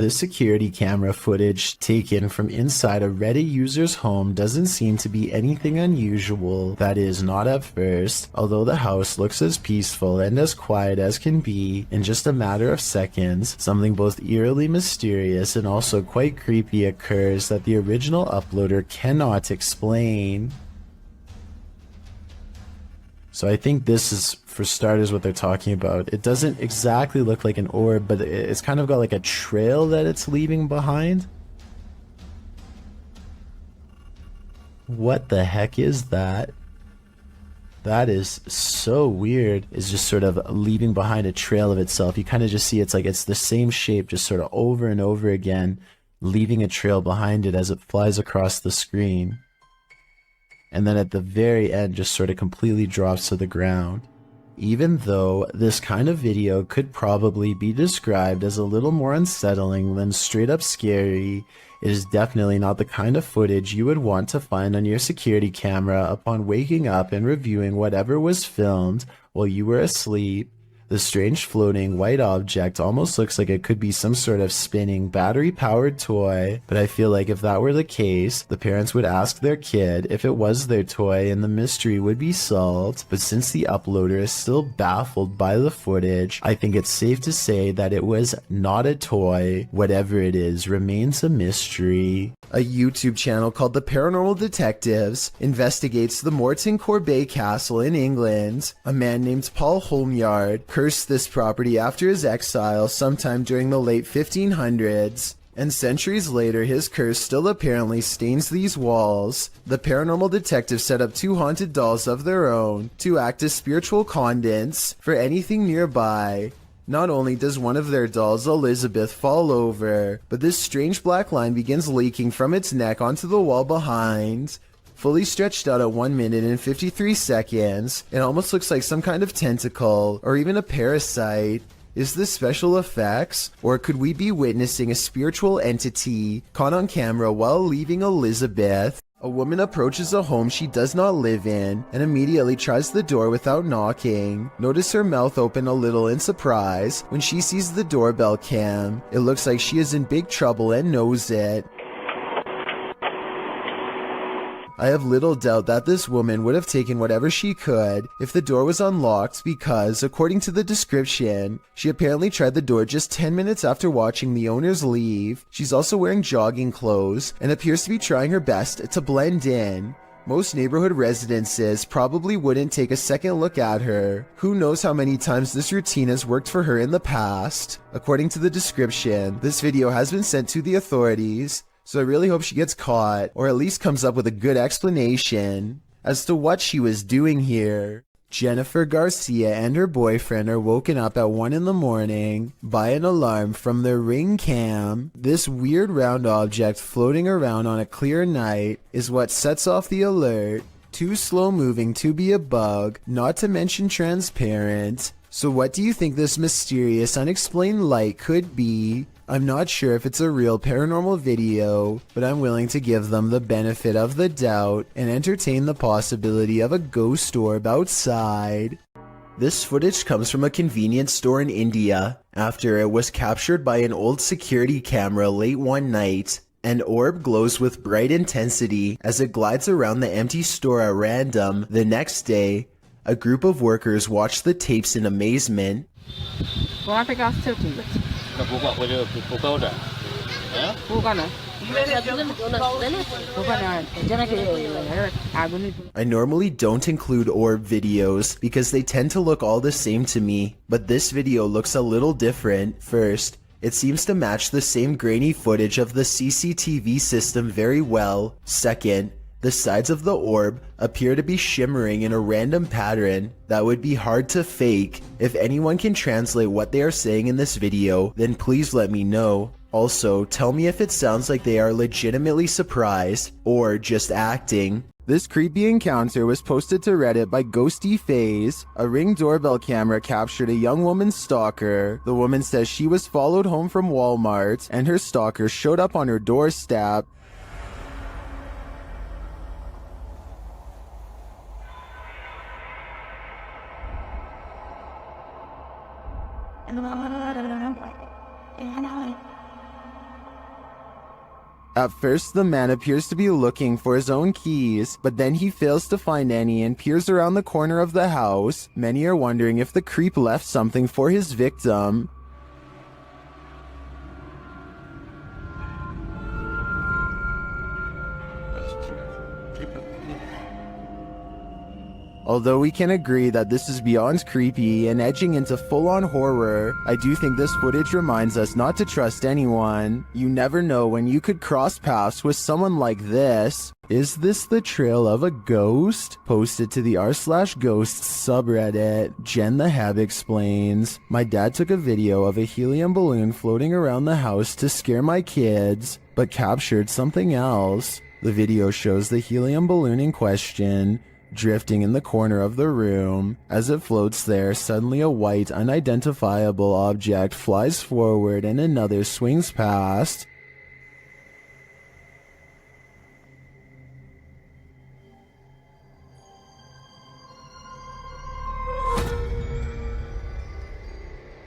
This security camera footage taken from inside a Reddit user's home doesn't seem to be anything unusual, that is, not at first, although the house looks as peaceful and as quiet as can be. In just a matter of seconds, something both eerily mysterious and also quite creepy occurs that the original uploader cannot explain. So I think this is, for starters, what they're talking about. It doesn't exactly look like an orb, but it's kind of got like a trail that it's leaving behind. What the heck is that? That is so weird. It's just sort of leaving behind a trail of itself. You kind of just see it's like it's the same shape, just sort of over and over again, leaving a trail behind it as it flies across the screen. And then at the very end just sort of completely drops to the ground. Even though this kind of video could probably be described as a little more unsettling than straight up scary, it is definitely not the kind of footage you would want to find on your security camera upon waking up and reviewing whatever was filmed while you were asleep. The strange floating white object almost looks like it could be some sort of spinning battery-powered toy, but I feel like if that were the case, the parents would ask their kid if it was their toy and the mystery would be solved. But since the uploader is still baffled by the footage, I think it's safe to say that it was not a toy. Whatever it is remains a mystery. A YouTube channel called The Paranormal Detectives investigates the Morton Corbet Castle in England. A man named Paul Holmyard cursed this property after his exile sometime during the late 1500s, and centuries later his curse still apparently stains these walls. The paranormal detectives set up 2 haunted dolls of their own to act as spiritual conduits for anything nearby. Not only does one of their dolls, Elizabeth, fall over, but this strange black line begins leaking from its neck onto the wall behind. Fully stretched out at 1 minute and 53 seconds, it almost looks like some kind of tentacle, or even a parasite. Is this special effects, or could we be witnessing a spiritual entity caught on camera while leaving Elizabeth? A woman approaches a home she does not live in and immediately tries the door without knocking. Notice her mouth open a little in surprise when she sees the doorbell cam. It looks like she is in big trouble and knows it. I have little doubt that this woman would have taken whatever she could if the door was unlocked because, according to the description, she apparently tried the door just 10 minutes after watching the owners leave. She's also wearing jogging clothes and appears to be trying her best to blend in. Most neighborhood residences probably wouldn't take a second look at her. Who knows how many times this routine has worked for her in the past. According to the description, this video has been sent to the authorities, so I really hope she gets caught, or at least comes up with a good explanation as to what she was doing here. Jennifer Garcia and her boyfriend are woken up at 1 in the morning by an alarm from their Ring cam. This weird round object floating around on a clear night is what sets off the alert. Too slow moving to be a bug, not to mention transparent. So what do you think this mysterious unexplained light could be? I'm not sure if it's a real paranormal video, but I'm willing to give them the benefit of the doubt and entertain the possibility of a ghost orb outside. This footage comes from a convenience store in India after it was captured by an old security camera late one night. An orb glows with bright intensity as it glides around the empty store at random. The next day, a group of workers watch the tapes in amazement. I normally don't include orb videos because they tend to look all the same to me, but this video looks a little different. First, it seems to match the same grainy footage of the CCTV system very well. Second, the sides of the orb appear to be shimmering in a random pattern that would be hard to fake. If anyone can translate what they are saying in this video, then please let me know. Also, tell me if it sounds like they are legitimately surprised or just acting. This creepy encounter was posted to Reddit by Ghosty Phase. A Ring doorbell camera captured a young woman's stalker. The woman says she was followed home from Walmart and her stalker showed up on her doorstep. At first, the man appears to be looking for his own keys, but then he fails to find any and peers around the corner of the house. Many are wondering if the creep left something for his victim. Although we can agree that this is beyond creepy and edging into full-on horror, I do think this footage reminds us not to trust anyone. You never know when you could cross paths with someone like this. Is this the trail of a ghost? Posted to the r/ghosts subreddit, Jen the Heb explains, my dad took a video of a helium balloon floating around the house to scare my kids, but captured something else. The video shows the helium balloon in question drifting in the corner of the room. As it floats there, suddenly a white, unidentifiable object flies forward and another swings past.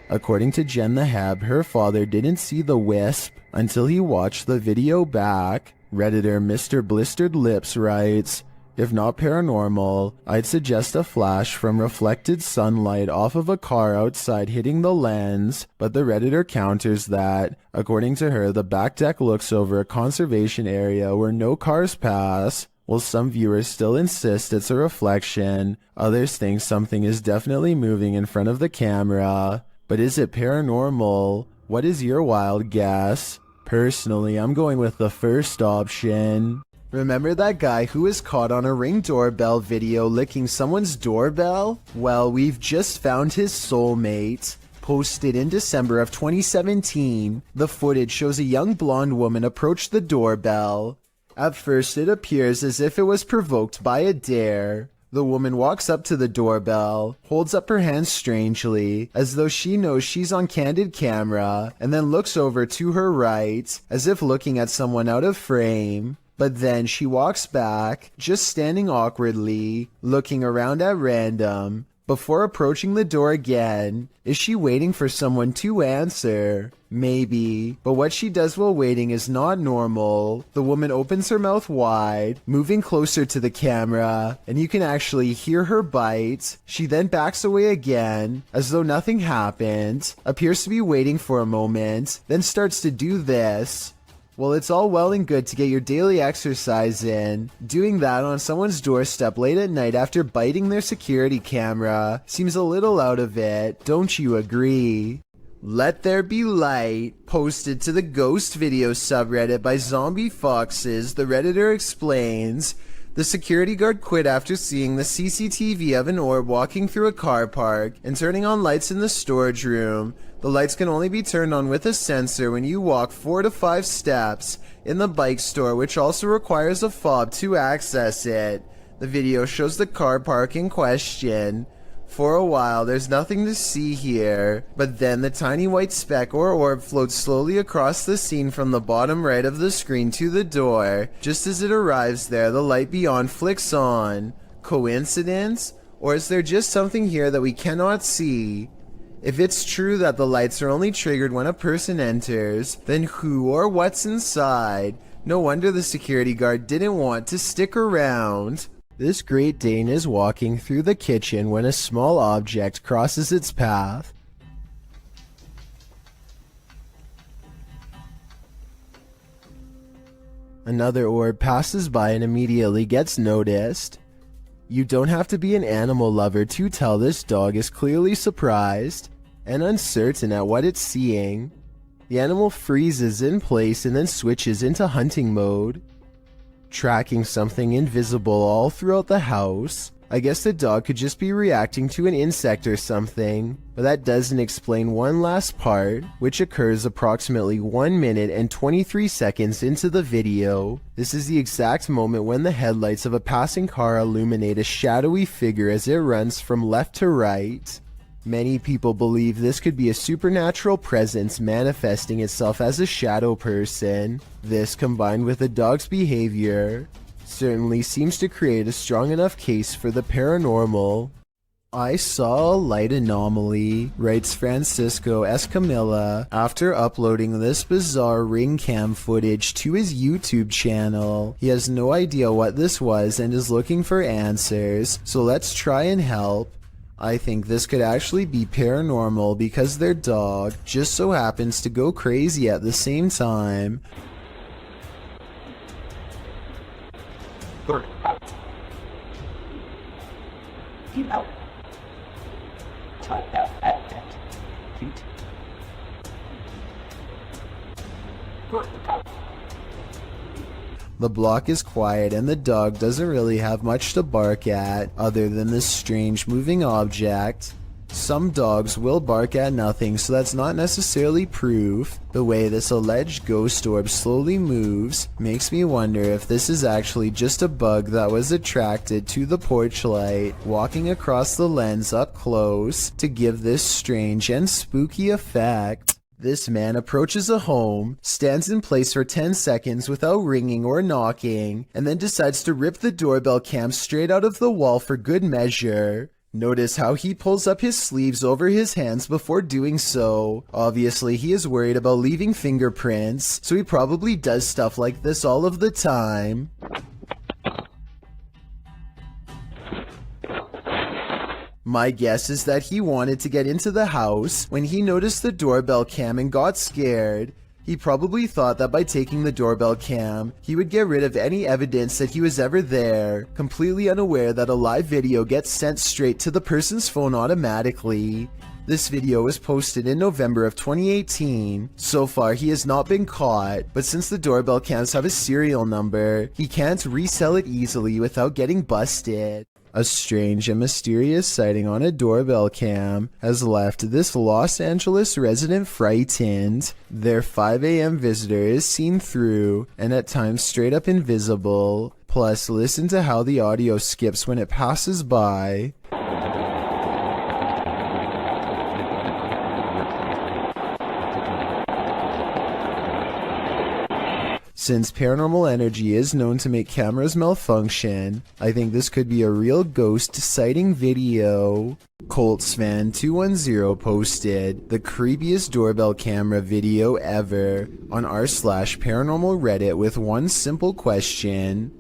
According to Jen the Heb, her father didn't see the wisp until he watched the video back. Redditor Mr. Blistered Lips writes, if not paranormal, I'd suggest a flash from reflected sunlight off of a car outside hitting the lens, but the Redditor counters that, according to her, the back deck looks over a conservation area where no cars pass. While some viewers still insist it's a reflection, others think something is definitely moving in front of the camera. But is it paranormal? What is your wild guess? Personally, I'm going with the first option. Remember that guy who was caught on a Ring doorbell video licking someone's doorbell? Well, we've just found his soulmate. Posted in December of 2017, the footage shows a young blonde woman approach the doorbell. At first, it appears as if it was provoked by a dare. The woman walks up to the doorbell, holds up her hands strangely, as though she knows she's on candid camera, and then looks over to her right, as if looking at someone out of frame. But then she walks back, just standing awkwardly, looking around at random, before approaching the door again. Is she waiting for someone to answer? Maybe, but what she does while waiting is not normal. The woman opens her mouth wide, moving closer to the camera, and you can actually hear her bite. She then backs away again, as though nothing happened, appears to be waiting for a moment, then starts to do this. Well, it's all well and good to get your daily exercise in. Doing that on someone's doorstep late at night after biting their security camera seems a little out of it, don't you agree? Let There Be Light, posted to the Ghost Video subreddit by Zombie Foxes, the Redditor explains, the security guard quit after seeing the CCTV of an orb walking through a car park and turning on lights in the storage room. The lights can only be turned on with a sensor when you walk 4 to 5 steps in the bike store, which also requires a fob to access it. The video shows the car park in question. For a while, there's nothing to see here, but then the tiny white speck or orb floats slowly across the scene from the bottom right of the screen to the door. Just as it arrives there, the light beyond flicks on. Coincidence? Or is there just something here that we cannot see? If it's true that the lights are only triggered when a person enters, then who or what's inside? No wonder the security guard didn't want to stick around. This Great Dane is walking through the kitchen when a small object crosses its path. Another orb passes by and immediately gets noticed. You don't have to be an animal lover to tell this dog is clearly surprised and uncertain at what it's seeing. The animal freezes in place and then switches into hunting mode, tracking something invisible all throughout the house. I guess the dog could just be reacting to an insect or something, but that doesn't explain one last part, which occurs approximately 1 minute and 23 seconds into the video. This is the exact moment when the headlights of a passing car illuminate a shadowy figure as it runs from left to right. Many people believe this could be a supernatural presence manifesting itself as a shadow person. This, combined with the dog's behavior, certainly seems to create a strong enough case for the paranormal. I saw a light anomaly, writes Francisco Escamilla, after uploading this bizarre ring cam footage to his YouTube channel. He has no idea what this was and is looking for answers, so let's try and help. I think this could actually be paranormal because their dog just so happens to go crazy at the same time. The block is quiet and the dog doesn't really have much to bark at other than this strange moving object. Some dogs will bark at nothing, so that's not necessarily proof. The way this alleged ghost orb slowly moves makes me wonder if this is actually just a bug that was attracted to the porch light, walking across the lens up close to give this strange and spooky effect. This man approaches a home, stands in place for 10 seconds without ringing or knocking, and then decides to rip the doorbell cam straight out of the wall for good measure. Notice how he pulls up his sleeves over his hands before doing so. Obviously, he is worried about leaving fingerprints, so he probably does stuff like this all of the time. My guess is that he wanted to get into the house when he noticed the doorbell cam and got scared. He probably thought that by taking the doorbell cam, he would get rid of any evidence that he was ever there, completely unaware that a live video gets sent straight to the person's phone automatically. This video was posted in November of 2018. So far, he has not been caught, but since the doorbell cams have a serial number, he can't resell it easily without getting busted. A strange and mysterious sighting on a doorbell cam has left this Los Angeles resident frightened. Their 5 a.m. visitor is seen through and at times straight up invisible. Plus, listen to how the audio skips when it passes by. Since paranormal energy is known to make cameras malfunction, I think this could be a real ghost sighting video. Coltsfan210 posted the creepiest doorbell camera video ever on r/paranormal Reddit with one simple question.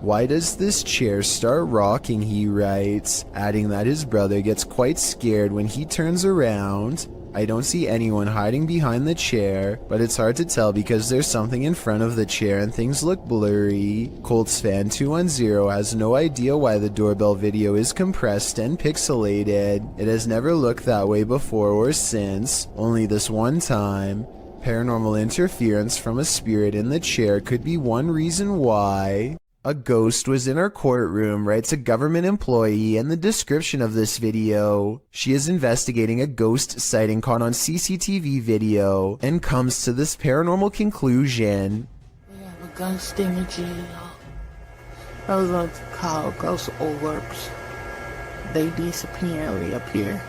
Why does this chair start rocking, he writes, adding that his brother gets quite scared when he turns around. I don't see anyone hiding behind the chair, but it's hard to tell because there's something in front of the chair and things look blurry. Coltsfan210 has no idea why the doorbell video is compressed and pixelated. It has never looked that way before or since, only this one time. Paranormal interference from a spirit in the chair could be one reason why. A ghost was in our courtroom, writes a government employee in the description of this video. She is investigating a ghost sighting caught on CCTV video and comes to this paranormal conclusion. We have a ghost in the jail. Those are called ghost orbs. They disappear and reappear.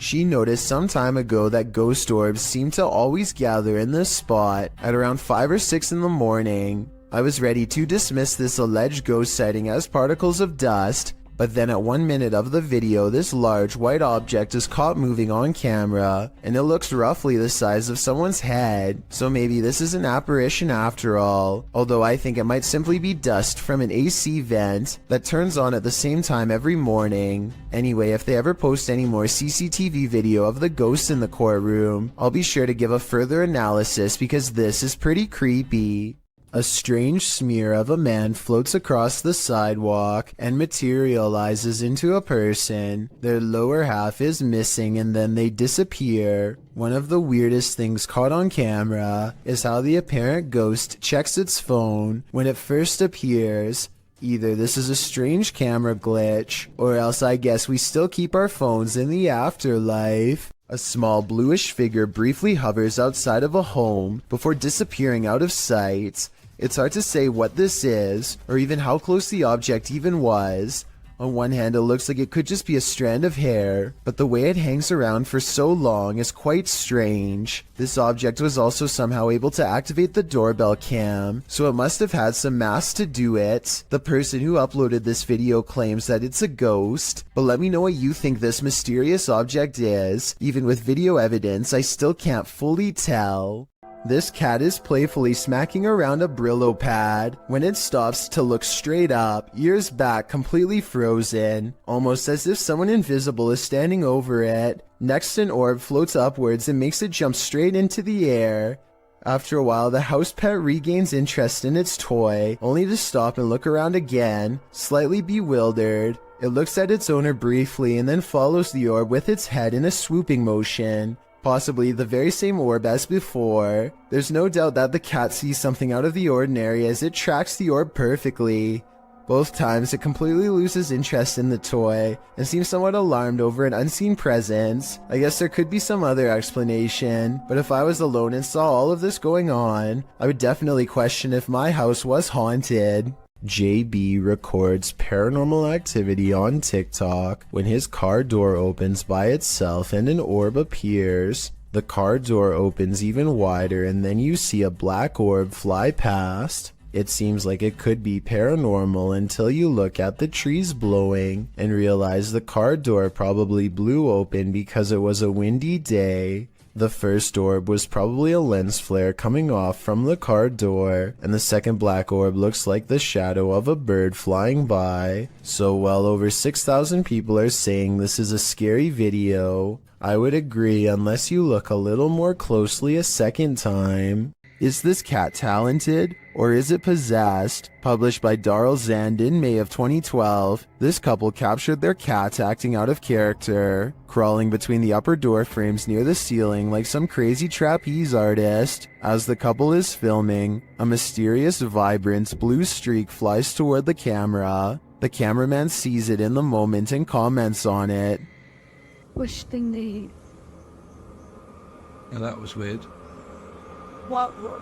She noticed some time ago that ghost orbs seem to always gather in this spot at around 5 or 6 in the morning. I was ready to dismiss this alleged ghost sighting as particles of dust, but then at 1 minute of the video, this large white object is caught moving on camera, and it looks roughly the size of someone's head, so maybe this is an apparition after all, although I think it might simply be dust from an AC vent that turns on at the same time every morning. Anyway, if they ever post any more CCTV video of the ghosts in the courtroom, I'll be sure to give a further analysis because this is pretty creepy. A strange smear of a man floats across the sidewalk and materializes into a person. Their lower half is missing and then they disappear. One of the weirdest things caught on camera is how the apparent ghost checks its phone when it first appears. Either this is a strange camera glitch, or else I guess we still keep our phones in the afterlife. A small bluish figure briefly hovers outside of a home before disappearing out of sight. It's hard to say what this is, or even how close the object even was. On one hand, it looks like it could just be a strand of hair, but the way it hangs around for so long is quite strange. This object was also somehow able to activate the doorbell cam, so it must have had some mass to do it. The person who uploaded this video claims that it's a ghost, but let me know what you think this mysterious object is. Even with video evidence, I still can't fully tell. This cat is playfully smacking around a Brillo pad. When it stops to look straight up, ears back completely frozen, almost as if someone invisible is standing over it. Next, an orb floats upwards and makes it jump straight into the air. After a while, the house pet regains interest in its toy, only to stop and look around again, slightly bewildered. It looks at its owner briefly and then follows the orb with its head in a swooping motion. Possibly the very same orb as before. There's no doubt that the cat sees something out of the ordinary as it tracks the orb perfectly. Both times it completely loses interest in the toy and seems somewhat alarmed over an unseen presence. I guess there could be some other explanation, but if I was alone and saw all of this going on, I would definitely question if my house was haunted. JB records paranormal activity on TikTok when his car door opens by itself and an orb appears. The car door opens even wider and then you see a black orb fly past. It seems like it could be paranormal until you look at the trees blowing and realize the car door probably blew open because it was a windy day. The first orb was probably a lens flare coming off from the car door, and the second black orb looks like the shadow of a bird flying by. So well over 6,000 people are saying this is a scary video. I would agree unless you look a little more closely a second time. Is this cat talented, or is it possessed? Published by Darrell Zand in May of 2012, this couple captured their cat acting out of character, crawling between the upper door frames near the ceiling like some crazy trapeze artist. As the couple is filming, a mysterious, vibrant blue streak flies toward the camera. The cameraman sees it in the moment and comments on it. Which thing they eat? Yeah, that was weird. What was?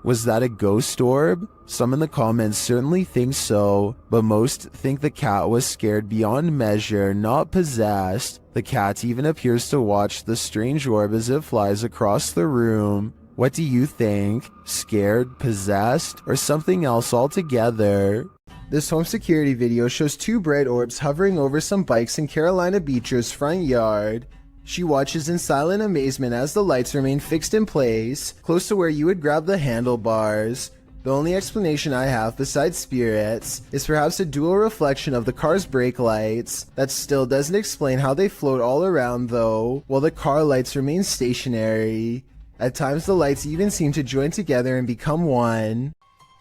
Was that a ghost orb? Some in the comments certainly think so, but most think the cat was scared beyond measure, not possessed. The cat even appears to watch the strange orb as it flies across the room. What do you think? Scared, possessed, or something else altogether? This home security video shows two bright orbs hovering over some bikes in Carolina Beecher's front yard. She watches in silent amazement as the lights remain fixed in place, close to where you would grab the handlebars. The only explanation I have besides spirits is perhaps a dual reflection of the car's brake lights. That still doesn't explain how they float all around though, while the car lights remain stationary. At times the lights even seem to join together and become one.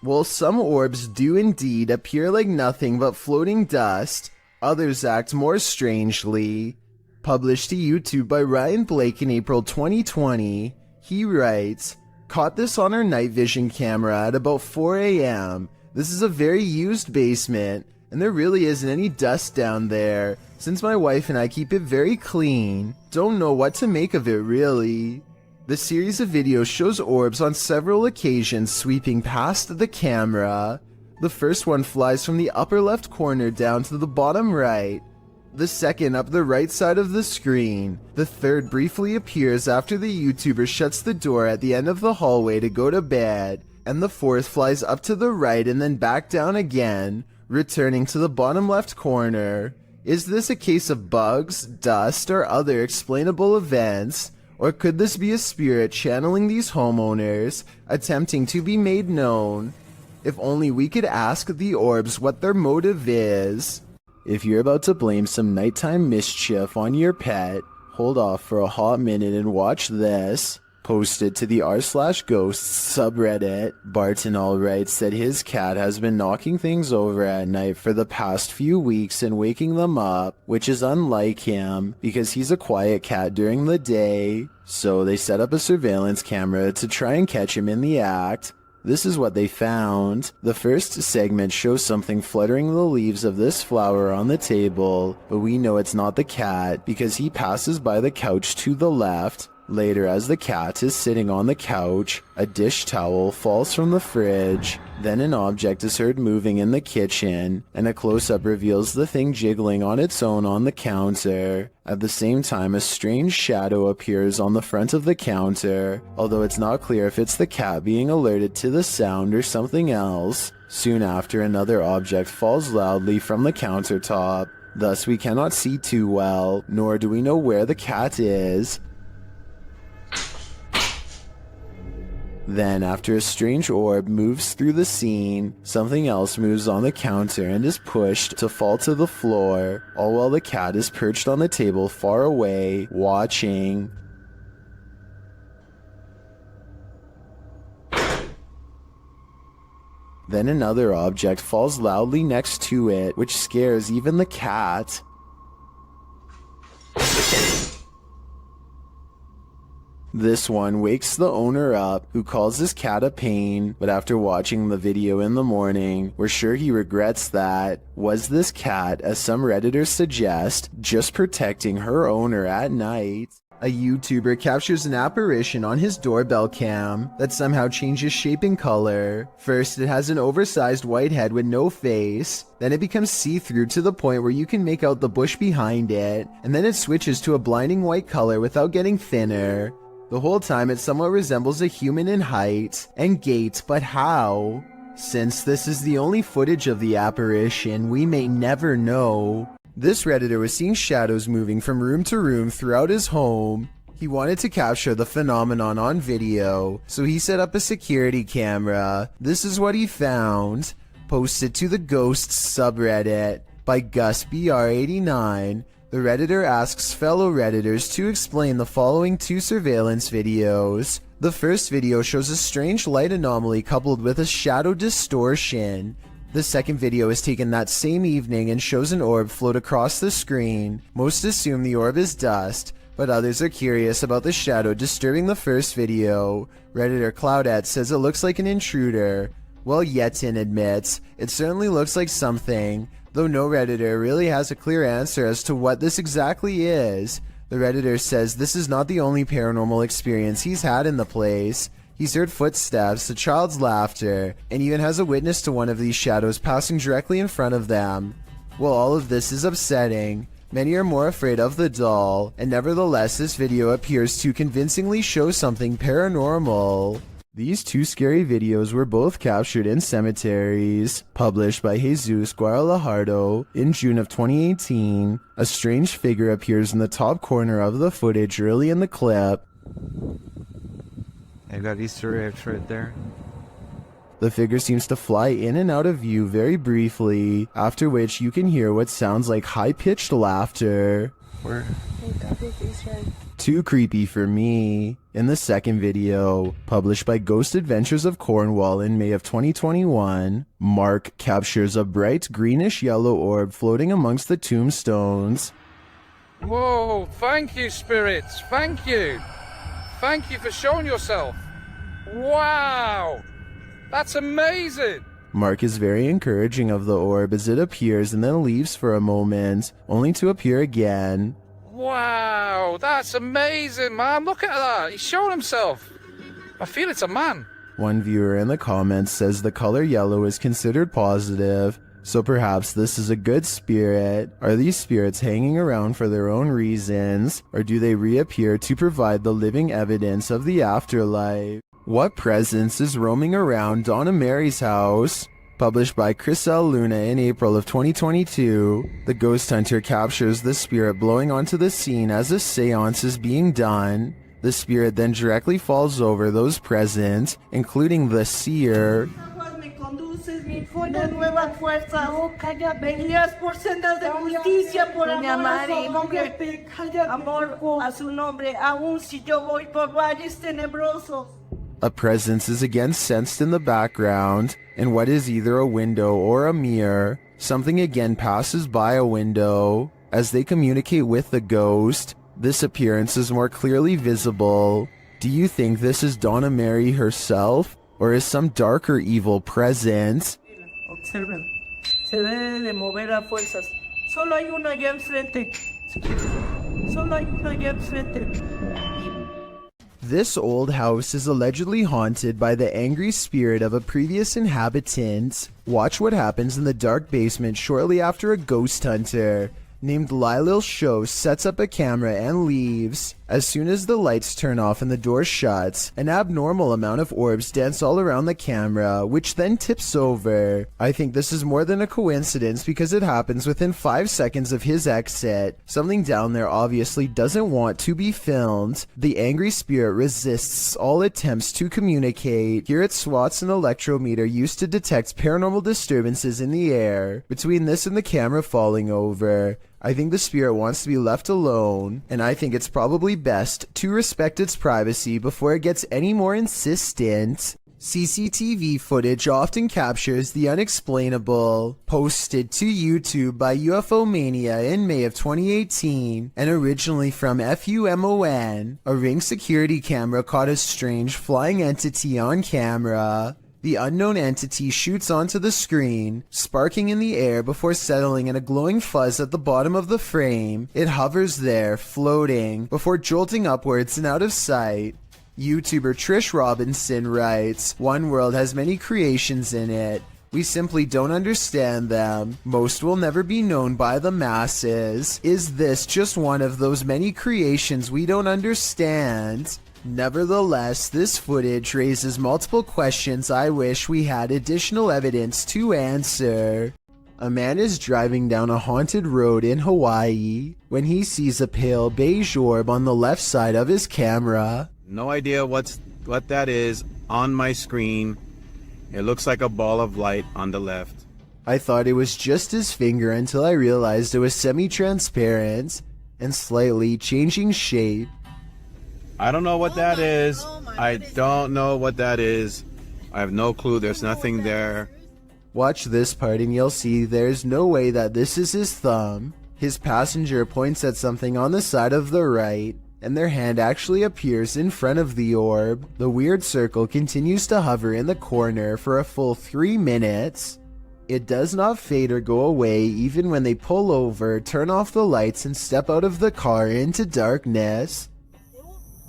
While some orbs do indeed appear like nothing but floating dust, others act more strangely. Published to YouTube by Ryan Blake in April 2020, he writes, "Caught this on our night vision camera at about 4 a.m. This is a very used basement, and there really isn't any dust down there, since my wife and I keep it very clean. Don't know what to make of it really." The series of videos shows orbs on several occasions sweeping past the camera. The first one flies from the upper left corner down to the bottom right. The second up the right side of the screen. The third briefly appears after the YouTuber shuts the door at the end of the hallway to go to bed. And the fourth flies up to the right and then back down again, returning to the bottom left corner. Is this a case of bugs, dust, or other explainable events? Or could this be a spirit channeling these homeowners, attempting to be made known? If only we could ask the orbs what their motive is. If you're about to blame some nighttime mischief on your pet, hold off for a hot minute and watch this. Posted to the r/ghosts subreddit, Barton writes that his cat has been knocking things over at night for the past few weeks and waking them up, which is unlike him because he's a quiet cat during the day. So they set up a surveillance camera to try and catch him in the act. This is what they found. The first segment shows something fluttering the leaves of this flower on the table, but we know it's not the cat because he passes by the couch to the left. Later, as the cat is sitting on the couch, a dish towel falls from the fridge. Then an object is heard moving in the kitchen, and a close-up reveals the thing jiggling on its own on the counter. At the same time, a strange shadow appears on the front of the counter, although it's not clear if it's the cat being alerted to the sound or something else. Soon after, another object falls loudly from the countertop. Thus, we cannot see too well, nor do we know where the cat is. Then, after a strange orb moves through the scene, something else moves on the counter and is pushed to fall to the floor, all while the cat is perched on the table far away, watching. Then another object falls loudly next to it, which scares even the cat. This one wakes the owner up, who calls his cat a pain, but after watching the video in the morning, we're sure he regrets that. Was this cat, as some Redditors suggest, just protecting her owner at night? A YouTuber captures an apparition on his doorbell cam that somehow changes shape and color. First, it has an oversized white head with no face. Then it becomes see-through to the point where you can make out the bush behind it. And then it switches to a blinding white color without getting thinner. The whole time it somewhat resembles a human in height and gait, but how? Since this is the only footage of the apparition, we may never know. This Redditor was seeing shadows moving from room to room throughout his home. He wanted to capture the phenomenon on video, so he set up a security camera. This is what he found. Posted to the Ghosts subreddit by GusBR89. The Redditor asks fellow Redditors to explain the following two surveillance videos. The first video shows a strange light anomaly coupled with a shadow distortion. The second video is taken that same evening and shows an orb float across the screen. Most assume the orb is dust, but others are curious about the shadow disturbing the first video. Redditor Cloudette says it looks like an intruder, while Yetin admits it certainly looks like something, though no Redditor really has a clear answer as to what this exactly is. The Redditor says this is not the only paranormal experience he's had in the place. He's heard footsteps, a child's laughter, and even has a witness to one of these shadows passing directly in front of them. While all of this is upsetting, many are more afraid of the doll, and nevertheless this video appears to convincingly show something paranormal. These two scary videos were both captured in cemeteries. Published by Jesus Guaralajardo in June of 2018, a strange figure appears in the top corner of the footage early in the clip. I got Easter eggs right there. The figure seems to fly in and out of view very briefly, after which you can hear what sounds like high-pitched laughter. Where? Too creepy for me. In the second video, published by Ghost Adventures of Cornwall in May of 2021, Mark captures a bright greenish-yellow orb floating amongst the tombstones. Whoa, thank you, spirits, thank you. Thank you for showing yourself. Wow, that's amazing. Mark is very encouraging of the orb as it appears and then leaves for a moment, only to appear again. Wow, that's amazing, man. Look at that. He's showing himself. I feel it's a man. One viewer in the comments says the color yellow is considered positive, so perhaps this is a good spirit. Are these spirits hanging around for their own reasons, or do they reappear to provide the living evidence of the afterlife? What presence is roaming around Donna Mary's house? Published by Chris L. Luna in April of 2022, the ghost hunter captures the spirit blowing onto the scene as a seance is being done. The spirit then directly falls over those present, including the seer. A presence is again sensed in the background, in what is either a window or a mirror. Something again passes by a window. As they communicate with the ghost, this appearance is more clearly visible. Do you think this is Donna Mary herself, or is some darker evil present? Observen, se debe de mover a fuerzas. Solo hay una allá enfrente. Solo hay una allá enfrente. This old house is allegedly haunted by the angry spirit of a previous inhabitant. Watch what happens in the dark basement shortly after a ghost hunter named Lylil Show sets up a camera and leaves. As soon as the lights turn off and the door shuts, an abnormal amount of orbs dance all around the camera, which then tips over. I think this is more than a coincidence because it happens within 5 seconds of his exit. Something down there obviously doesn't want to be filmed. The angry spirit resists all attempts to communicate. Here it swats an electrometer used to detect paranormal disturbances in the air. Between this and the camera falling over, I think the spirit wants to be left alone, and I think it's probably best to respect its privacy before it gets any more insistent. CCTV footage often captures the unexplainable. Posted to YouTube by UFO Mania in May of 2018, and originally from FUMON, a Ring security camera caught a strange flying entity on camera. The unknown entity shoots onto the screen, sparking in the air before settling in a glowing fuzz at the bottom of the frame. It hovers there, floating, before jolting upwards and out of sight. YouTuber Trish Robinson writes, "One world has many creations in it. We simply don't understand them. Most will never be known by the masses. Is this just one of those many creations we don't understand?" Nevertheless, this footage raises multiple questions I wish we had additional evidence to answer. A man is driving down a haunted road in Hawaii when he sees a pale beige orb on the left side of his camera. No idea what that is on my screen. It looks like a ball of light on the left. I thought it was just his finger until I realized it was semi-transparent and slightly changing shape. I don't know what that is. I don't know what that is. I have no clue. There's nothing there. Watch this part and you'll see there's no way that this is his thumb. His passenger points at something on the side of the right, and their hand actually appears in front of the orb. The weird circle continues to hover in the corner for a full 3 minutes. It does not fade or go away even when they pull over, turn off the lights, and step out of the car into darkness.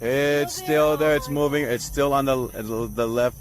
It's still there. It's moving. It's still on the left.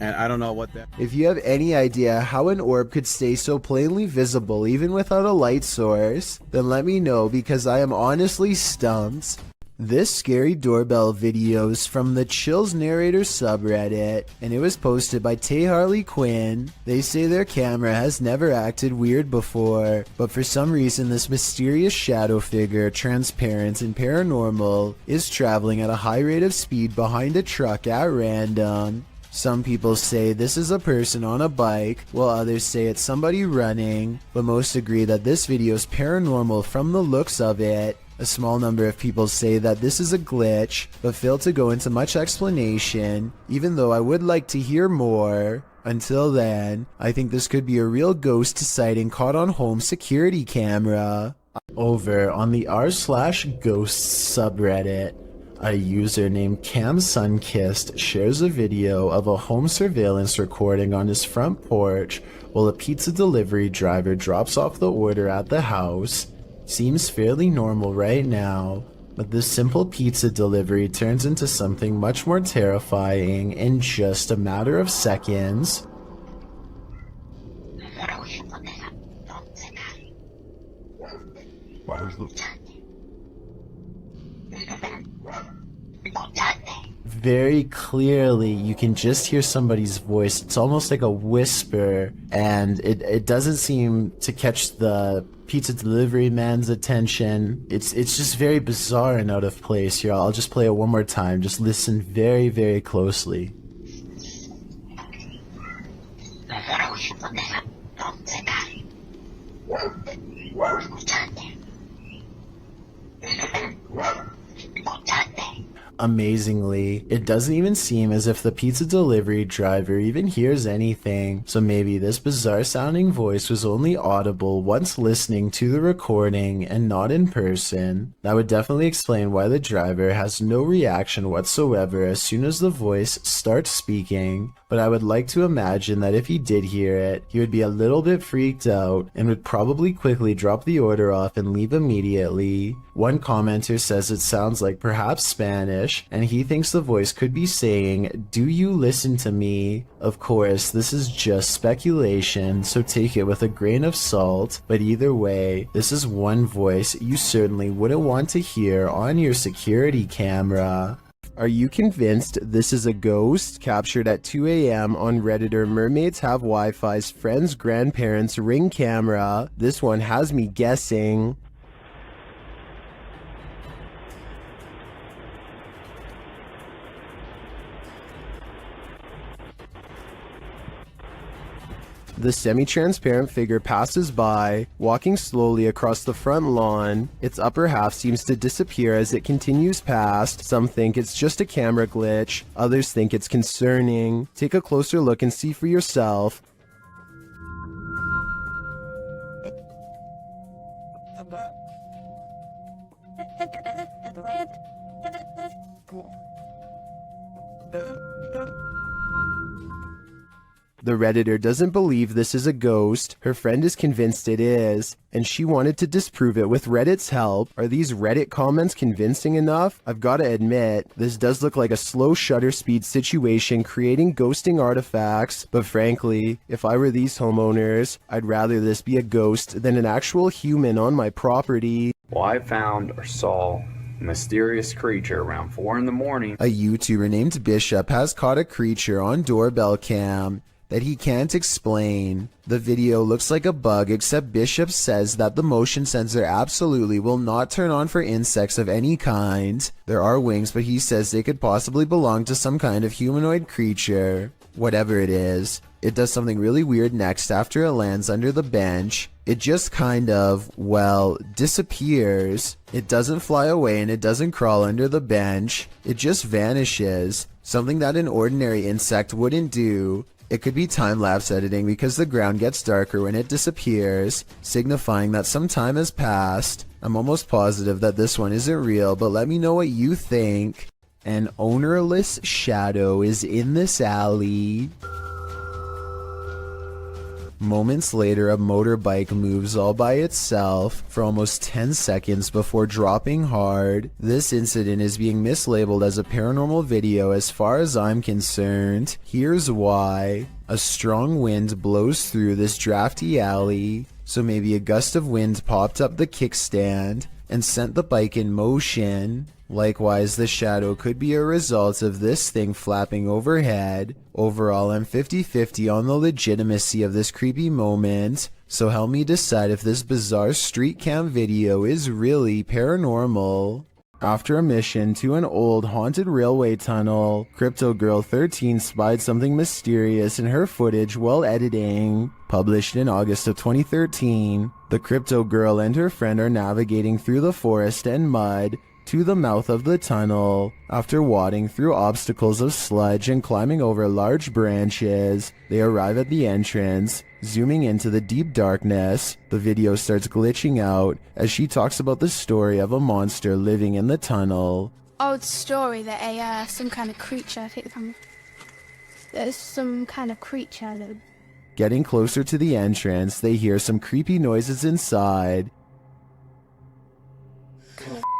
And I don't know what that... If you have any idea how an orb could stay so plainly visible even without a light source, then let me know because I am honestly stumped. This scary doorbell video is from the Chills Narrator subreddit, and it was posted by Tay Harley Quinn. They say their camera has never acted weird before, but for some reason this mysterious shadow figure, transparent and paranormal, is traveling at a high rate of speed behind a truck at random. Some people say this is a person on a bike, while others say it's somebody running, but most agree that this video is paranormal from the looks of it. A small number of people say that this is a glitch, but fail to go into much explanation, even though I would like to hear more. Until then, I think this could be a real ghost sighting caught on home security camera. Over on the r/ghosts subreddit, a user named Cam Sunkissed shares a video of a home surveillance recording on his front porch while a pizza delivery driver drops off the order at the house. Seems fairly normal right now, but this simple pizza delivery turns into something much more terrifying in just a matter of seconds. Very clearly, you can just hear somebody's voice. It's almost like a whisper, and it doesn't seem to catch the pizza delivery man's attention. It's just very bizarre and out of place here. I'll just play it one more time. Just listen very, very closely. Amazingly, it doesn't even seem as if the pizza delivery driver even hears anything, so maybe this bizarre sounding voice was only audible once listening to the recording and not in person. That would definitely explain why the driver has no reaction whatsoever as soon as the voice starts speaking, but I would like to imagine that if he did hear it, he would be a little bit freaked out and would probably quickly drop the order off and leave immediately. One commenter says it sounds like perhaps Spanish, and he thinks the voice could be saying, "Do you listen to me?" Of course, this is just speculation, so take it with a grain of salt, but either way, this is one voice you certainly wouldn't want to hear on your security camera. Are you convinced this is a ghost? Captured at 2 a.m. on Redditor Mermaids Have Wi-Fi's friend's grandparents' Ring camera. This one has me guessing. The semi-transparent figure passes by, walking slowly across the front lawn. Its upper half seems to disappear as it continues past. Some think it's just a camera glitch, others think it's concerning. Take a closer look and see for yourself. The Redditor doesn't believe this is a ghost. Her friend is convinced it is, and she wanted to disprove it with Reddit's help. Are these Reddit comments convincing enough? I've gotta admit, this does look like a slow shutter speed situation creating ghosting artifacts, but frankly, if I were these homeowners, I'd rather this be a ghost than an actual human on my property. Well, I found or saw a mysterious creature around 4 in the morning. A YouTuber named Bishop has caught a creature on doorbell cam that he can't explain. The video looks like a bug, except Bishop says that the motion sensor absolutely will not turn on for insects of any kind. There are wings, but he says they could possibly belong to some kind of humanoid creature. Whatever it is, it does something really weird next after it lands under the bench. It just kind of, well, disappears. It doesn't fly away and it doesn't crawl under the bench. It just vanishes. Something that an ordinary insect wouldn't do. It could be time-lapse editing because the ground gets darker when it disappears, signifying that some time has passed. I'm almost positive that this one isn't real, but let me know what you think. An ownerless shadow is in this alley. Moments later, a motorbike moves all by itself for almost 10 seconds before dropping hard. This incident is being mislabeled as a paranormal video as far as I'm concerned. Here's why. A strong wind blows through this drafty alley, so maybe a gust of wind popped up the kickstand and sent the bike in motion. Likewise, the shadow could be a result of this thing flapping overhead. Overall, I'm 50-50 on the legitimacy of this creepy moment, so help me decide if this bizarre street cam video is really paranormal. After a mission to an old haunted railway tunnel, Crypto Girl 13 spied something mysterious in her footage while editing. Published in August of 2013, the Crypto Girl and her friend are navigating through the forest and mud to the mouth of the tunnel. After wading through obstacles of sludge and climbing over large branches, they arrive at the entrance. Zooming into the deep darkness, the video starts glitching out as she talks about the story of a monster living in the tunnel. Old story that some kind of creature, I think there's some kind of creature that... Getting closer to the entrance, they hear some creepy noises inside.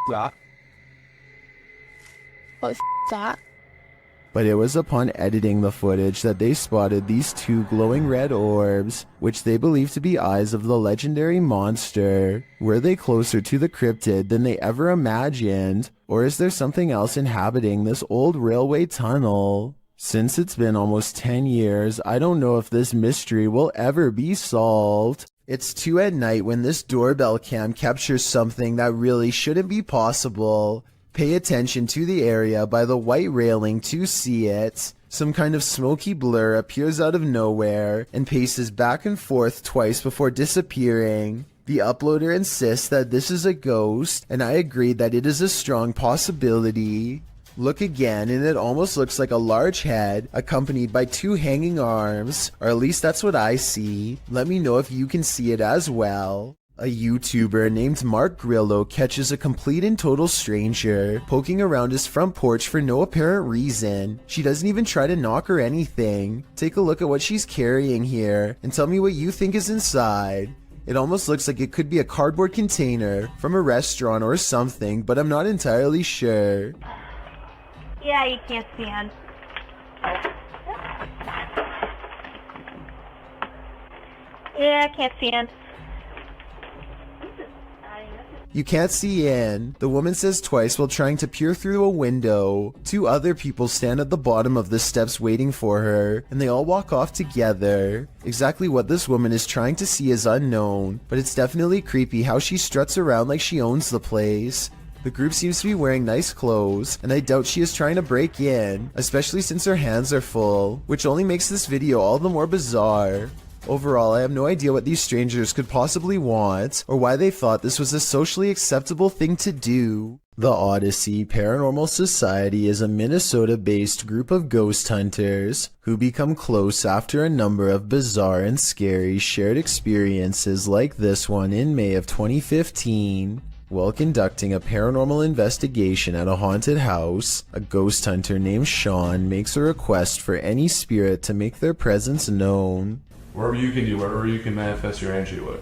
That. What the f*** that? But it was upon editing the footage that they spotted these two glowing red orbs, which they believe to be eyes of the legendary monster. Were they closer to the cryptid than they ever imagined? Or is there something else inhabiting this old railway tunnel? Since it's been almost 10 years, I don't know if this mystery will ever be solved. It's 2 at night when this doorbell cam captures something that really shouldn't be possible. Pay attention to the area by the white railing to see it. Some kind of smoky blur appears out of nowhere and paces back and forth twice before disappearing. The uploader insists that this is a ghost, and I agree that it is a strong possibility. Look again and it almost looks like a large head accompanied by 2 hanging arms, or at least that's what I see. Let me know if you can see it as well. A YouTuber named Mark Grillo catches a complete and total stranger poking around his front porch for no apparent reason. She doesn't even try to knock or anything. Take a look at what she's carrying here and tell me what you think is inside. It almost looks like it could be a cardboard container from a restaurant or something, but I'm not entirely sure. Yeah, you can't stand. Yeah, I can't stand. You can't see in, the woman says twice while trying to peer through a window. Two other people stand at the bottom of the steps waiting for her, and they all walk off together. Exactly what this woman is trying to see is unknown, but it's definitely creepy how she struts around like she owns the place. The group seems to be wearing nice clothes, and I doubt she is trying to break in, especially since her hands are full, which only makes this video all the more bizarre. Overall, I have no idea what these strangers could possibly want, or why they thought this was a socially acceptable thing to do. The Odyssey Paranormal Society is a Minnesota-based group of ghost hunters who become close after a number of bizarre and scary shared experiences like this one in May of 2015. While conducting a paranormal investigation at a haunted house, a ghost hunter named Sean makes a request for any spirit to make their presence known. Wherever you can do, wherever you can manifest your energy with.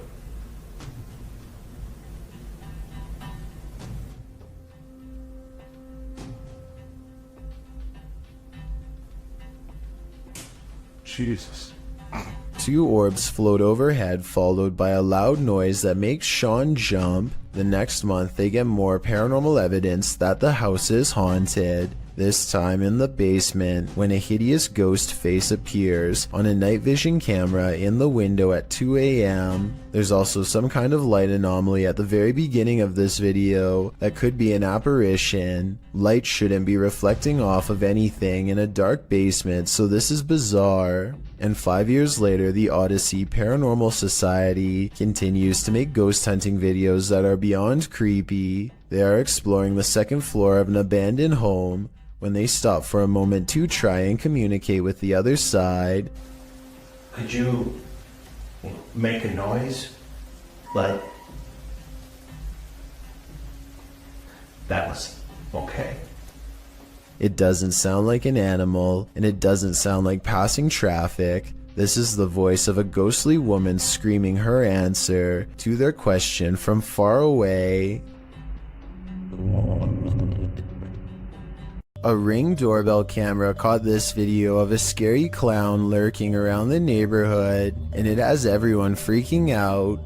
Jesus. Two orbs float overhead, followed by a loud noise that makes Sean jump. The next month, they get more paranormal evidence that the house is haunted. This time in the basement, when a hideous ghost face appears on a night vision camera in the window at 2 a.m. There's also some kind of light anomaly at the very beginning of this video that could be an apparition. Light shouldn't be reflecting off of anything in a dark basement, so this is bizarre. And 5 years later, the Odyssey Paranormal Society continues to make ghost hunting videos that are beyond creepy. They are exploring the second floor of an abandoned home when they stop for a moment to try and communicate with the other side. Could you make a noise? Like, that was okay. It doesn't sound like an animal, and it doesn't sound like passing traffic. This is the voice of a ghostly woman screaming her answer to their question from far away. A Ring doorbell camera caught this video of a scary clown lurking around the neighborhood, and it has everyone freaking out.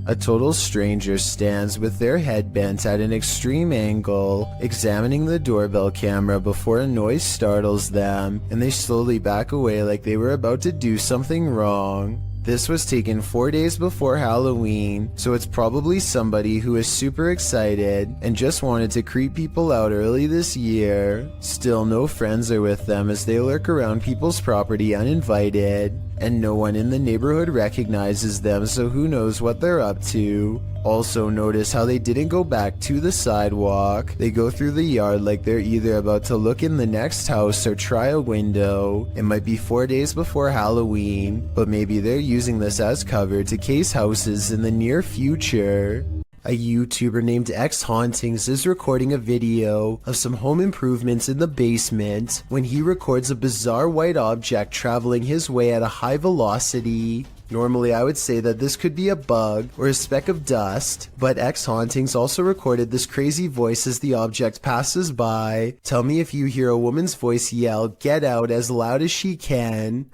A total stranger stands with their head bent at an extreme angle, examining the doorbell camera before a noise startles them, and they slowly back away like they were about to do something wrong. This was taken 4 days before Halloween, so it's probably somebody who is super excited and just wanted to creep people out early this year. Still, no friends are with them as they lurk around people's property uninvited, and no one in the neighborhood recognizes them, so who knows what they're up to. Also, notice how they didn't go back to the sidewalk. They go through the yard like they're either about to look in the next house or try a window. It might be 4 days before Halloween, but maybe they're using this as cover to case houses in the near future. A YouTuber named X Hauntings is recording a video of some home improvements in the basement when he records a bizarre white object traveling his way at a high velocity. Normally I would say that this could be a bug or a speck of dust, but X Hauntings also recorded this crazy voice as the object passes by. Tell me if you hear a woman's voice yell, "Get out," as loud as she can.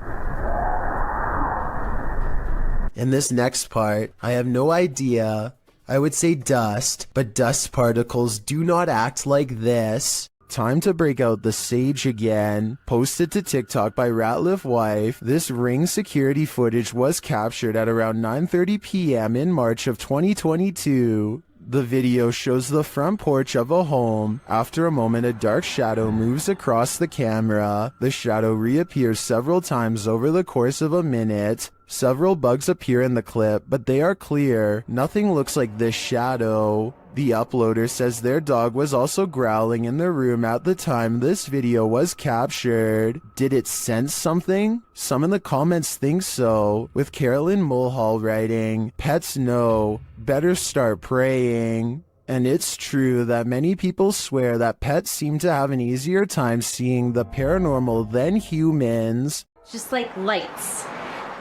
In this next part, I have no idea. I would say dust, but dust particles do not act like this. Time to break out the sage again. Posted to TikTok by Ratliff Wife, this Ring security footage was captured at around 9:30 p.m. in March of 2022. The video shows the front porch of a home. After a moment, a dark shadow moves across the camera. The shadow reappears several times over the course of a minute. Several bugs appear in the clip, but they are clear. Nothing looks like this shadow. The uploader says their dog was also growling in the room at the time this video was captured. Did it sense something? Some in the comments think so, with Carolyn Mulhall writing, "Pets know, better start praying." And it's true that many people swear that pets seem to have an easier time seeing the paranormal than humans. Just like lights.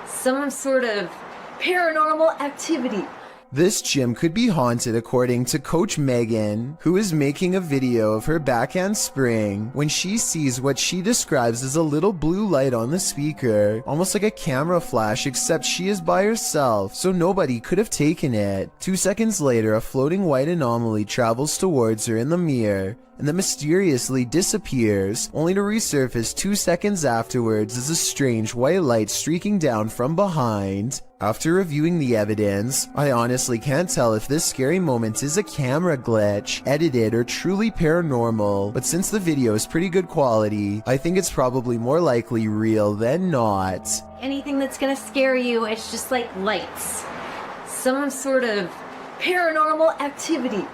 Some sort of paranormal activity. This gym could be haunted according to Coach Megan, who is making a video of her backhand spring when she sees what she describes as a little blue light on the speaker, almost like a camera flash, except she is by herself, so nobody could have taken it. 2 seconds later, a floating white anomaly travels towards her in the mirror, and then mysteriously disappears, only to resurface 2 seconds afterwards as a strange white light streaking down from behind. After reviewing the evidence, I honestly can't tell if this scary moment is a camera glitch, edited, or truly paranormal, but since the video is pretty good quality, I think it's probably more likely real than not. Anything that's gonna scare you, it's just like lights. Some sort of paranormal activity.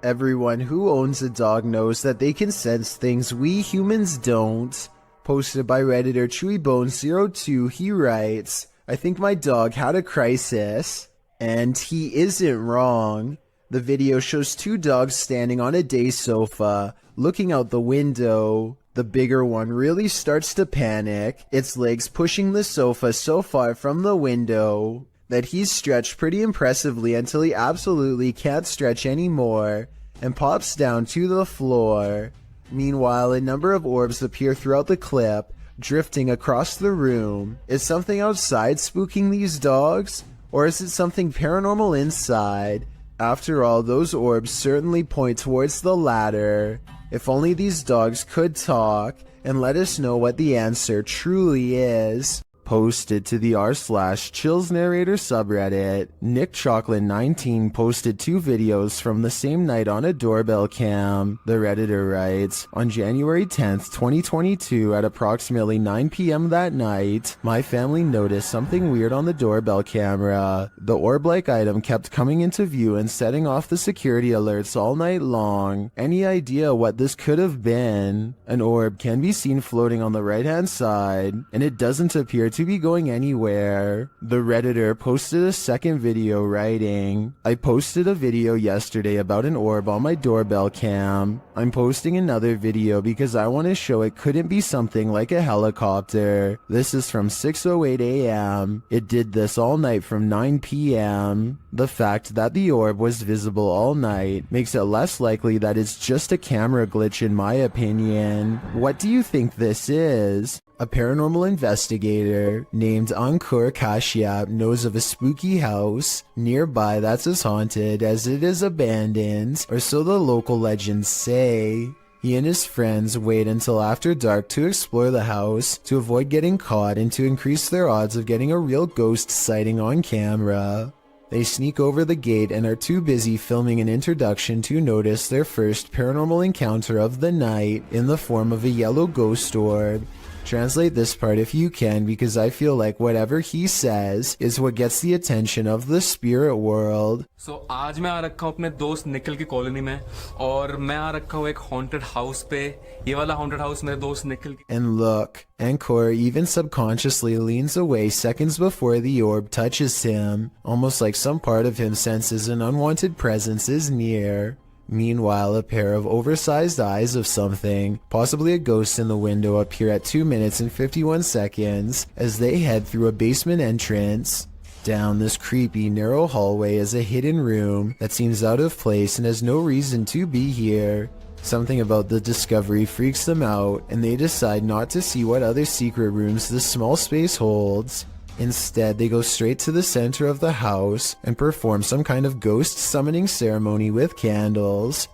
Everyone who owns a dog knows that they can sense things we humans don't. Posted by Redditor ChewyBone02, he writes, "I think my dog had a crisis." And he isn't wrong. The video shows 2 dogs standing on a day sofa, looking out the window. The bigger one really starts to panic, its legs pushing the sofa so far from the window that he's stretched pretty impressively until he absolutely can't stretch anymore and pops down to the floor. Meanwhile, a number of orbs appear throughout the clip, drifting across the room. Is something outside spooking these dogs? Or is it something paranormal inside? After all, those orbs certainly point towards the latter. If only these dogs could talk and let us know what the answer truly is. Posted to the r/Chills Narrator subreddit, Nick Chocolate 19 posted 2 videos from the same night on a doorbell cam. The Redditor writes, "On January 10th, 2022 at approximately 9 p.m. that night, my family noticed something weird on the doorbell camera. The orb-like item kept coming into view and setting off the security alerts all night long. Any idea what this could have been? An orb can be seen floating on the right-hand side, and it doesn't appear to be going anywhere." The Redditor posted a second video writing, "I posted a video yesterday about an orb on my doorbell cam. I'm posting another video because I want to show it couldn't be something like a helicopter. This is from 6:08 a.m. It did this all night from 9 p.m. The fact that the orb was visible all night makes it less likely that it's just a camera glitch in my opinion. What do you think this is?" A paranormal investigator named Ankur Kashyap knows of a spooky house nearby that's as haunted as it is abandoned, or so the local legends say. He and his friends wait until after dark to explore the house to avoid getting caught and to increase their odds of getting a real ghost sighting on camera. They sneak over the gate and are too busy filming an introduction to notice their first paranormal encounter of the night in the form of a yellow ghost orb. Translate this part if you can, because I feel like whatever he says is what gets the attention of the spirit world. So आज मैं आ रखा हूँ अपने दोस्त निखिल की colony में और मैं आ रखा हूँ एक haunted house पे. ये वाला haunted house मेरे दोस्त निखिल की. And look, Ankur even subconsciously leans away seconds before the orb touches him, almost like some part of him senses an unwanted presence is near. Meanwhile, a pair of oversized eyes of something, possibly a ghost in the window, appear at 2 minutes and 51 seconds as they head through a basement entrance. Down this creepy, narrow hallway is a hidden room that seems out of place and has no reason to be here. Something about the discovery freaks them out, and they decide not to see what other secret rooms this small space holds. Instead, they go straight to the center of the house and perform some kind of ghost summoning ceremony with candles.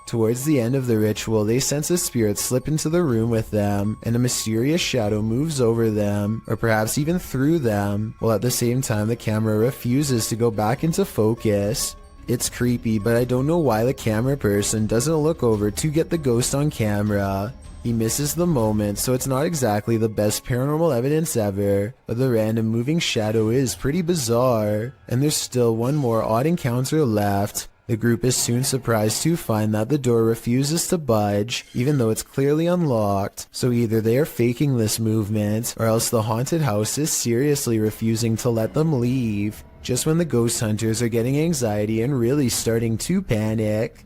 Towards the end of the ritual, they sense a spirit slip into the room with them, and a mysterious shadow moves over them, or perhaps even through them, while at the same time the camera refuses to go back into focus. It's creepy, but I don't know why the camera person doesn't look over to get the ghost on camera. He misses the moment, so it's not exactly the best paranormal evidence ever, but the random moving shadow is pretty bizarre. And there's still one more odd encounter left. The group is soon surprised to find that the door refuses to budge, even though it's clearly unlocked. So either they are faking this movement, or else the haunted house is seriously refusing to let them leave. Just when the ghost hunters are getting anxiety and really starting to panic.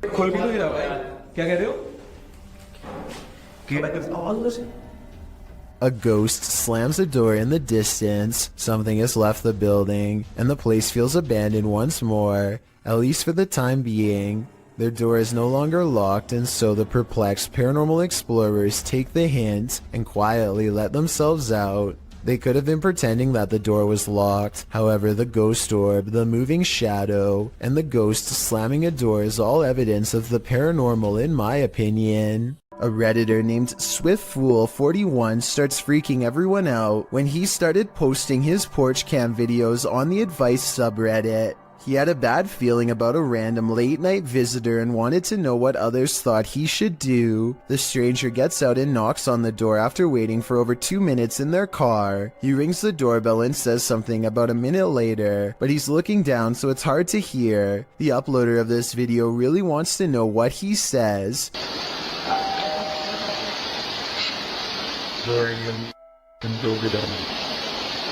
A ghost slams a door in the distance, something has left the building, and the place feels abandoned once more, at least for the time being. Their door is no longer locked, and so the perplexed paranormal explorers take the hint and quietly let themselves out. They could have been pretending that the door was locked. However, the ghost orb, the moving shadow, and the ghost slamming a door is all evidence of the paranormal in my opinion. A Redditor named SwiftFool41 starts freaking everyone out when he started posting his porch cam videos on the advice subreddit. He had a bad feeling about a random late night visitor and wanted to know what others thought he should do. The stranger gets out and knocks on the door after waiting for over 2 minutes in their car. He rings the doorbell and says something about a minute later, but he's looking down so it's hard to hear. The uploader of this video really wants to know what he says.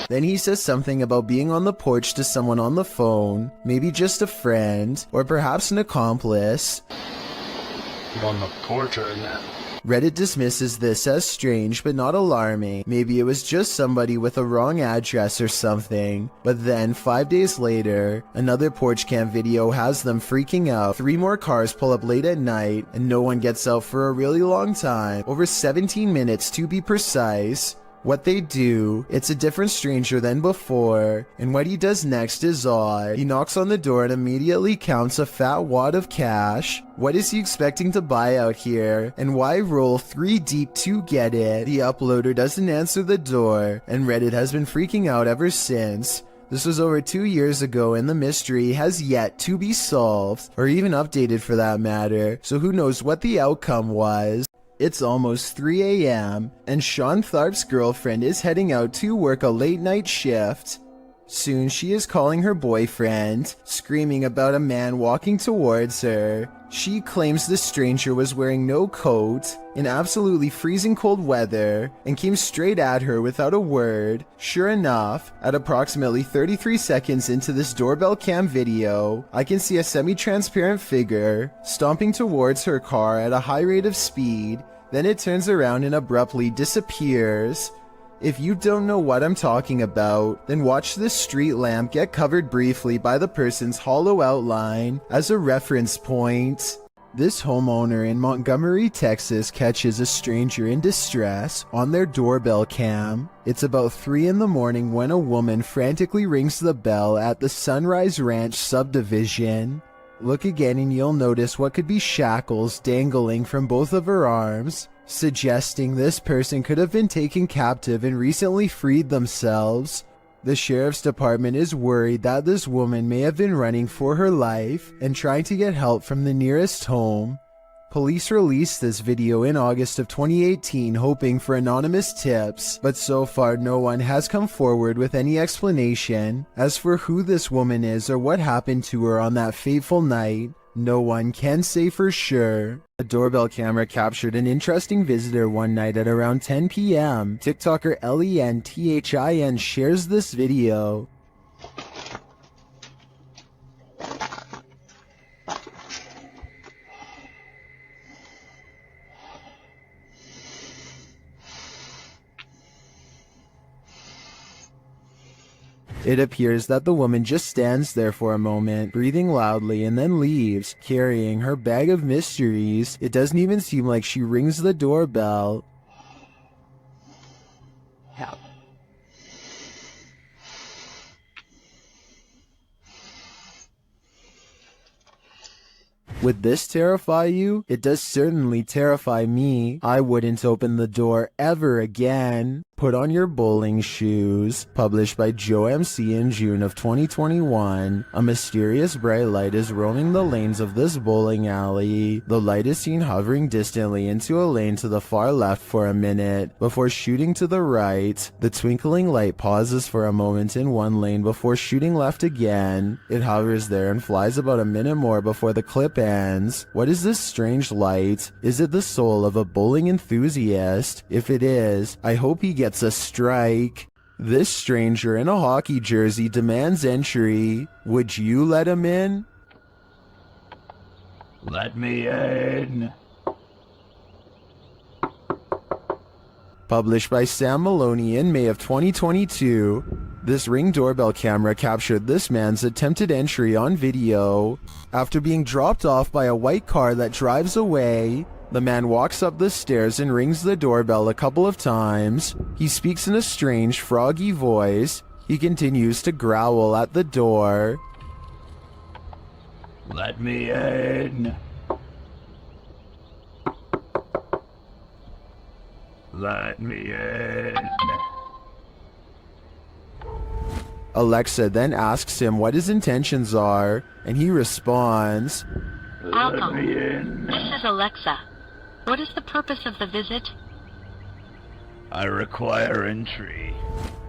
Then he says something about being on the porch to someone on the phone, maybe just a friend, or perhaps an accomplice. I'm on the porch right now. Reddit dismisses this as strange but not alarming. Maybe it was just somebody with a wrong address or something. But then 5 days later, another porch cam video has them freaking out. 3 more cars pull up late at night and no one gets out for a really long time, over 17 minutes to be precise. What they do, it's a different stranger than before, and what he does next is odd. He knocks on the door and immediately counts a fat wad of cash. What is he expecting to buy out here, and why roll 3 deep to get it? The uploader doesn't answer the door, and Reddit has been freaking out ever since. This was over 2 years ago and the mystery has yet to be solved, or even updated for that matter, so who knows what the outcome was. It's almost 3 a.m. and Sean Tharp's girlfriend is heading out to work a late night shift. Soon she is calling her boyfriend, screaming about a man walking towards her. She claims the stranger was wearing no coat in absolutely freezing cold weather and came straight at her without a word. Sure enough, at approximately 33 seconds into this doorbell cam video, I can see a semi-transparent figure stomping towards her car at a high rate of speed. Then it turns around and abruptly disappears. If you don't know what I'm talking about, then watch this street lamp get covered briefly by the person's hollow outline as a reference point. This homeowner in Montgomery, Texas catches a stranger in distress on their doorbell cam. It's about 3 in the morning when a woman frantically rings the bell at the Sunrise Ranch subdivision. Look again and you'll notice what could be shackles dangling from both of her arms, suggesting this person could have been taken captive and recently freed themselves. The sheriff's department is worried that this woman may have been running for her life and trying to get help from the nearest home. Police released this video in August of 2018 hoping for anonymous tips, but so far no one has come forward with any explanation. As for who this woman is or what happened to her on that fateful night, no one can say for sure. A doorbell camera captured an interesting visitor one night at around 10 p.m. TikToker LENTHIN shares this video. It appears that the woman just stands there for a moment, breathing loudly, and then leaves, carrying her bag of mysteries. It doesn't even seem like she rings the doorbell. Help. Would this terrify you? It does certainly terrify me. I wouldn't open the door ever again. Put on your bowling shoes. Published by Joe MC in June of 2021. A mysterious bright light is roaming the lanes of this bowling alley. The light is seen hovering distantly into a lane to the far left for a minute before shooting to the right. The twinkling light pauses for a moment in one lane before shooting left again. It hovers there and flies about a minute more before the clip ends. What is this strange light? Is it the soul of a bowling enthusiast? If it is, I hope he gets a strike. This stranger in a hockey jersey demands entry. Would you let him in? Let me in. Published by Sam Maloney in May of 2022. This Ring doorbell camera captured this man's attempted entry on video. After being dropped off by a white car that drives away, the man walks up the stairs and rings the doorbell a couple of times. He speaks in a strange, froggy voice. He continues to growl at the door. Let me in. Let me in. Alexa then asks him what his intentions are, and he responds, Welcome. This is Alexa. What is the purpose of the visit? I require entry.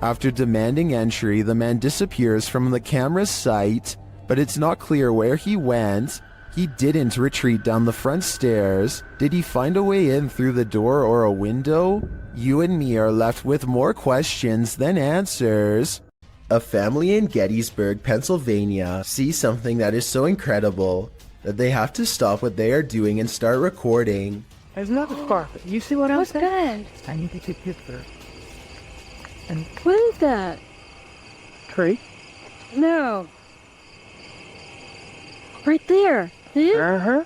After demanding entry, the man disappears from the camera's sight, but it's not clear where he went. He didn't retreat down the front stairs. Did he find a way in through the door or a window? You and me are left with more questions than answers. A family in Gettysburg, Pennsylvania sees something that is so incredible that they have to stop what they are doing and start recording. There's another scarf. You see what I'm saying? What's that? I need to take a picture. And What is that? tree? No. Right there. Uh-huh.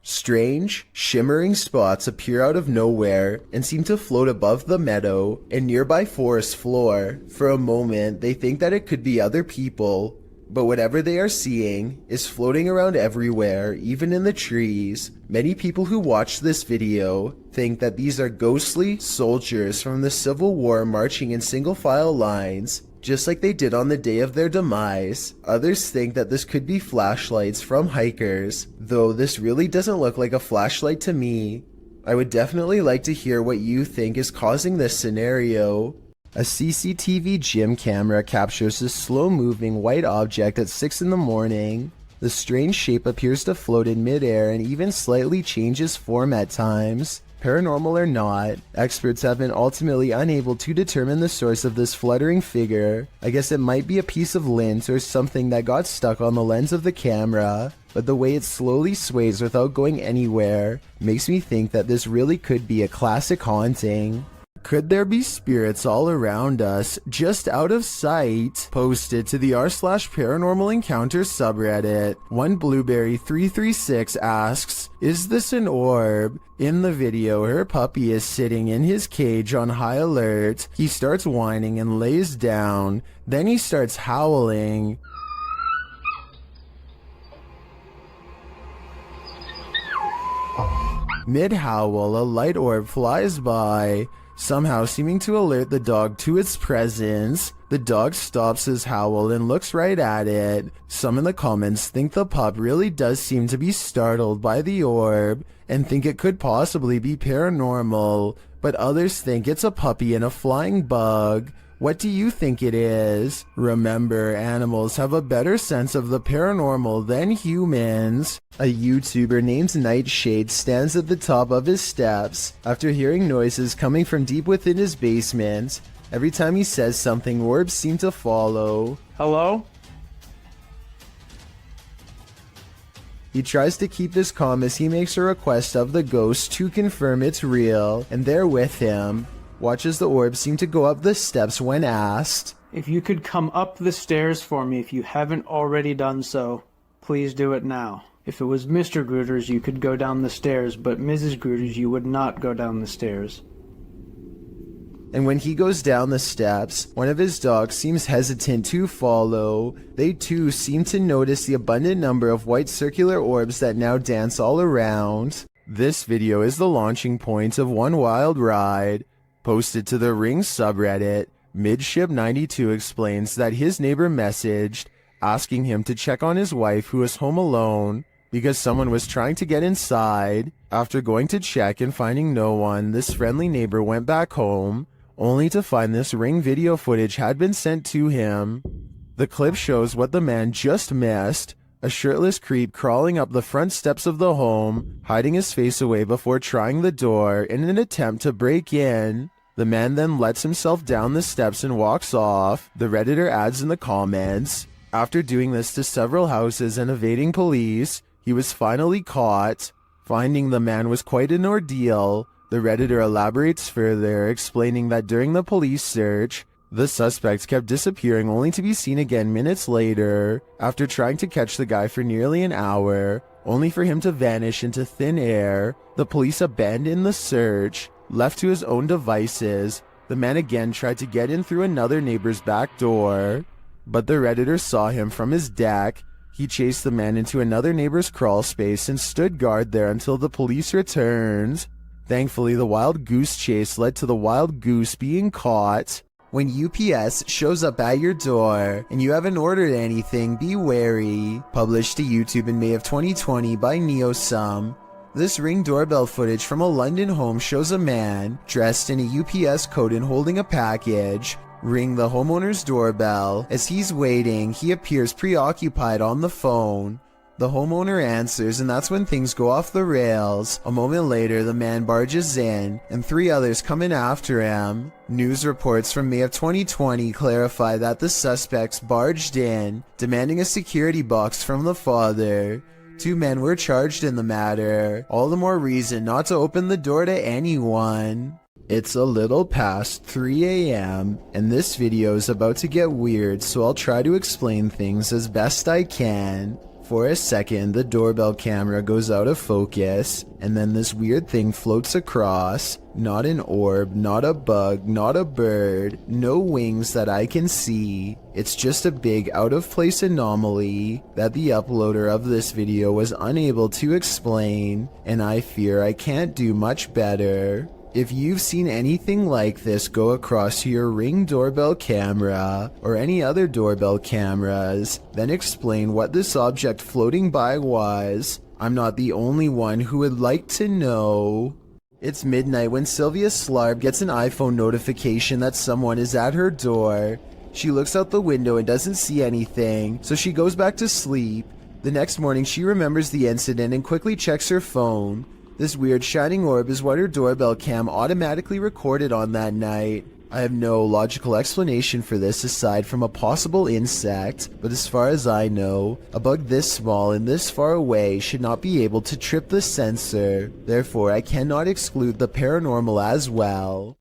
Strange, shimmering spots appear out of nowhere and seem to float above the meadow and nearby forest floor. For a moment, they think that it could be other people, but whatever they are seeing is floating around everywhere, even in the trees. Many people who watch this video think that these are ghostly soldiers from the Civil War marching in single file lines, just like they did on the day of their demise. Others think that this could be flashlights from hikers, though this really doesn't look like a flashlight to me. I would definitely like to hear what you think is causing this scenario. A CCTV gym camera captures this slow-moving white object at 6 in the morning. The strange shape appears to float in midair and even slightly changes form at times. Paranormal or not, experts have been ultimately unable to determine the source of this fluttering figure. I guess it might be a piece of lint or something that got stuck on the lens of the camera, but the way it slowly sways without going anywhere makes me think that this really could be a classic haunting. Could there be spirits all around us, just out of sight? Posted to the r/paranormal encounters subreddit. One Blueberry336 asks, is this an orb? In the video, her puppy is sitting in his cage on high alert. He starts whining and lays down. Then he starts howling. Mid-howl, a light orb flies by, somehow seeming to alert the dog to its presence. The dog stops his howl and looks right at it. Some in the comments think the pup really does seem to be startled by the orb and think it could possibly be paranormal, but others think it's a puppy and a flying bug. What do you think it is? Remember, animals have a better sense of the paranormal than humans. A YouTuber named Nightshade stands at the top of his steps after hearing noises coming from deep within his basement. Every time he says something, orbs seem to follow. Hello? He tries to keep this calm as he makes a request of the ghost to confirm it's real, and they're with him. Watch as the orbs seem to go up the steps when asked. If you could come up the stairs for me if you haven't already done so, please do it now. If it was Mr. Grooters, you could go down the stairs, but Mrs. Grooters, you would not go down the stairs. And when he goes down the steps, one of his dogs seems hesitant to follow. They too seem to notice the abundant number of white circular orbs that now dance all around. This video is the launching point of one wild ride. Posted to the Ring subreddit, Midship92 explains that his neighbor messaged asking him to check on his wife who was home alone because someone was trying to get inside. After going to check and finding no one, this friendly neighbor went back home, only to find this Ring video footage had been sent to him. The clip shows what the man just missed, a shirtless creep crawling up the front steps of the home, hiding his face away before trying the door in an attempt to break in. The man then lets himself down the steps and walks off. The Redditor adds in the comments, after doing this to several houses and evading police, he was finally caught. Finding the man was quite an ordeal. The Redditor elaborates further, explaining that during the police search, the suspect kept disappearing only to be seen again minutes later, after trying to catch the guy for nearly an hour, only for him to vanish into thin air. The police abandoned the search. Left to his own devices, the man again tried to get in through another neighbor's back door, but the Redditor saw him from his deck. He chased the man into another neighbor's crawl space and stood guard there until the police returned. Thankfully, the wild goose chase led to the wild goose being caught. When UPS shows up at your door and you haven't ordered anything, be wary. Published to YouTube in May of 2020 by NeoSum. This Ring doorbell footage from a London home shows a man dressed in a UPS coat and holding a package ring the homeowner's doorbell. As he's waiting, he appears preoccupied on the phone. The homeowner answers, and that's when things go off the rails. A moment later, the man barges in, and 3 others come in after him. News reports from May of 2020 clarify that the suspects barged in, demanding a security box from the father. 2 men were charged in the matter. All the more reason not to open the door to anyone. It's a little past 3 a.m. and this video is about to get weird, so I'll try to explain things as best I can. For a second, the doorbell camera goes out of focus, and then this weird thing floats across. Not an orb, not a bug, not a bird, no wings that I can see. It's just a big out-of-place anomaly that the uploader of this video was unable to explain, and I fear I can't do much better. If you've seen anything like this go across your Ring doorbell camera or any other doorbell cameras, then explain what this object floating by was. I'm not the only one who would like to know. It's midnight when Sylvia Slarb gets an iPhone notification that someone is at her door. She looks out the window and doesn't see anything, so she goes back to sleep. The next morning she remembers the incident and quickly checks her phone. This weird shining orb is what her doorbell cam automatically recorded on that night. I have no logical explanation for this aside from a possible insect, but as far as I know, a bug this small and this far away should not be able to trip the sensor. Therefore, I cannot exclude the paranormal as well.